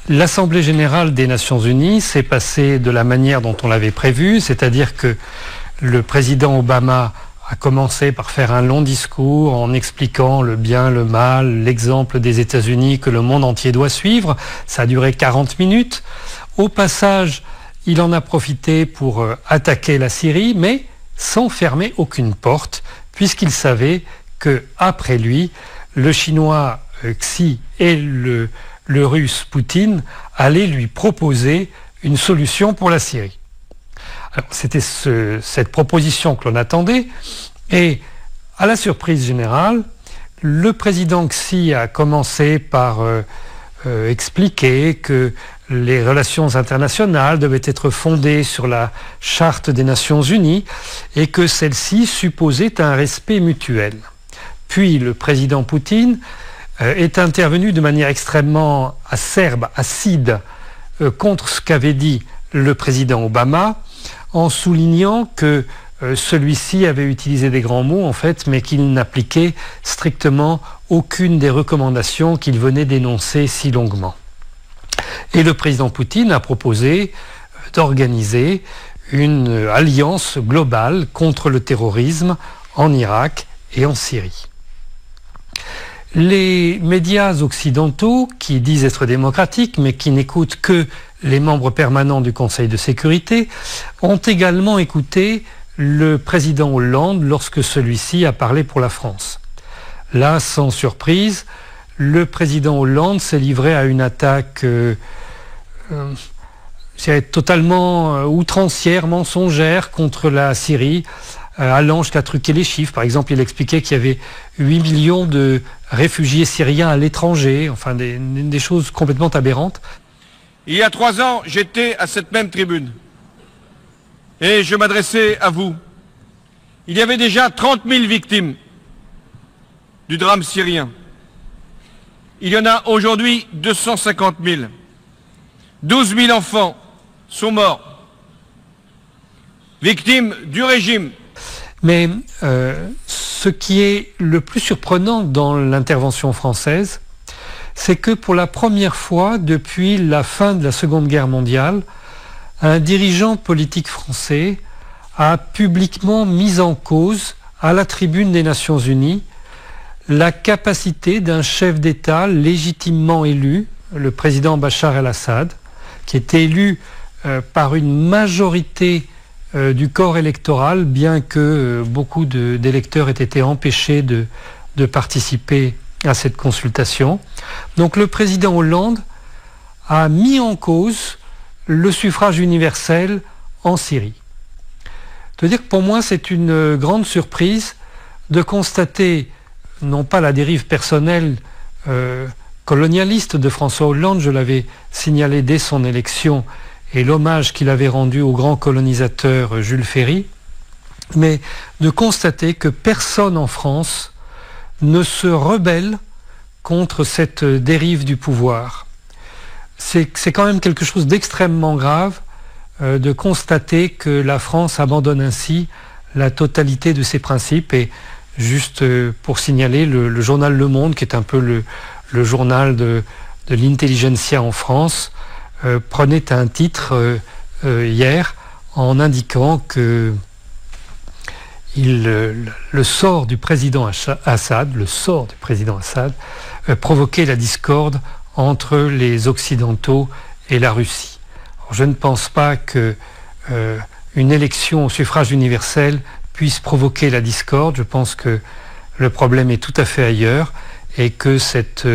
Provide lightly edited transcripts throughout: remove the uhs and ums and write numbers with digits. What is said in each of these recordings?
L'Assemblée générale des Nations unies s'est passée de la manière dont on l'avait prévu, c'est-à-dire que le président Obama a commencé par faire un long discours en expliquant le bien, le mal, l'exemple des États-Unis que le monde entier doit suivre. Ça a duré 40 minutes. Au passage, il en a profité pour attaquer la Syrie, mais sans fermer aucune porte, puisqu'il savait qu'après lui, le Chinois Xi et le Russe Poutine allaient lui proposer une solution pour la Syrie. Alors, c'était cette proposition que l'on attendait, et à la surprise générale, le président Xi a commencé par expliquer que les relations internationales devaient être fondées sur la Charte des Nations Unies et que celle-ci supposait un respect mutuel. Puis le président Poutine est intervenu de manière extrêmement acerbe, acide, contre ce qu'avait dit le président Obama, en soulignant que celui-ci avait utilisé des grands mots, en fait, mais qu'il n'appliquait strictement aucune des recommandations qu'il venait d'énoncer si longuement. Et le président Poutine a proposé d'organiser une alliance globale contre le terrorisme en Irak et en Syrie. Les médias occidentaux, qui disent être démocratiques, mais qui n'écoutent que les membres permanents du Conseil de sécurité, ont également écouté le président Hollande lorsque celui-ci a parlé pour la France. Là, sans surprise, le président Hollande s'est livré à une attaque totalement outrancière, mensongère contre la Syrie, allant jusqu'à truquer les chiffres. Par exemple, il expliquait qu'il y avait 8 millions de réfugiés syriens à l'étranger, enfin des choses complètement aberrantes. Il y a 3 ans, j'étais à cette même tribune et je m'adressais à vous. Il y avait déjà 30 000 victimes du drame syrien. Il y en a aujourd'hui 250 000. 12 000 enfants sont morts, victimes du régime. Mais ce qui est le plus surprenant dans l'intervention française, c'est que pour la première fois depuis la fin de la Seconde Guerre mondiale, un dirigeant politique français a publiquement mis en cause à la tribune des Nations Unies la capacité d'un chef d'État légitimement élu, le président Bachar el-Assad, qui était élu par une majorité du corps électoral, bien que beaucoup d'électeurs aient été empêchés de participer à cette consultation. Donc le président Hollande a mis en cause le suffrage universel en Syrie. Je veux dire que pour moi, c'est une grande surprise de constater non pas la dérive personnelle colonialiste de François Hollande, je l'avais signalé dès son élection, et l'hommage qu'il avait rendu au grand colonisateur Jules Ferry, mais de constater que personne en France ne se rebelle contre cette dérive du pouvoir. C'est quand même quelque chose d'extrêmement grave de constater que la France abandonne ainsi la totalité de ses principes. Et juste pour signaler, le journal Le Monde, qui est un peu le journal de l'intelligentsia en France, prenait un titre hier en indiquant que le sort du président Assad, provoquait la discorde entre les Occidentaux et la Russie. Alors, je ne pense pas qu'une élection au suffrage universel puisse provoquer la discorde. Je pense que le problème est tout à fait ailleurs et que cette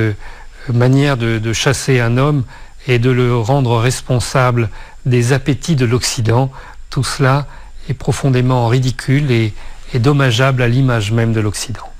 manière de chasser un homme et de le rendre responsable des appétits de l'Occident, tout cela est profondément ridicule et dommageable à l'image même de l'Occident.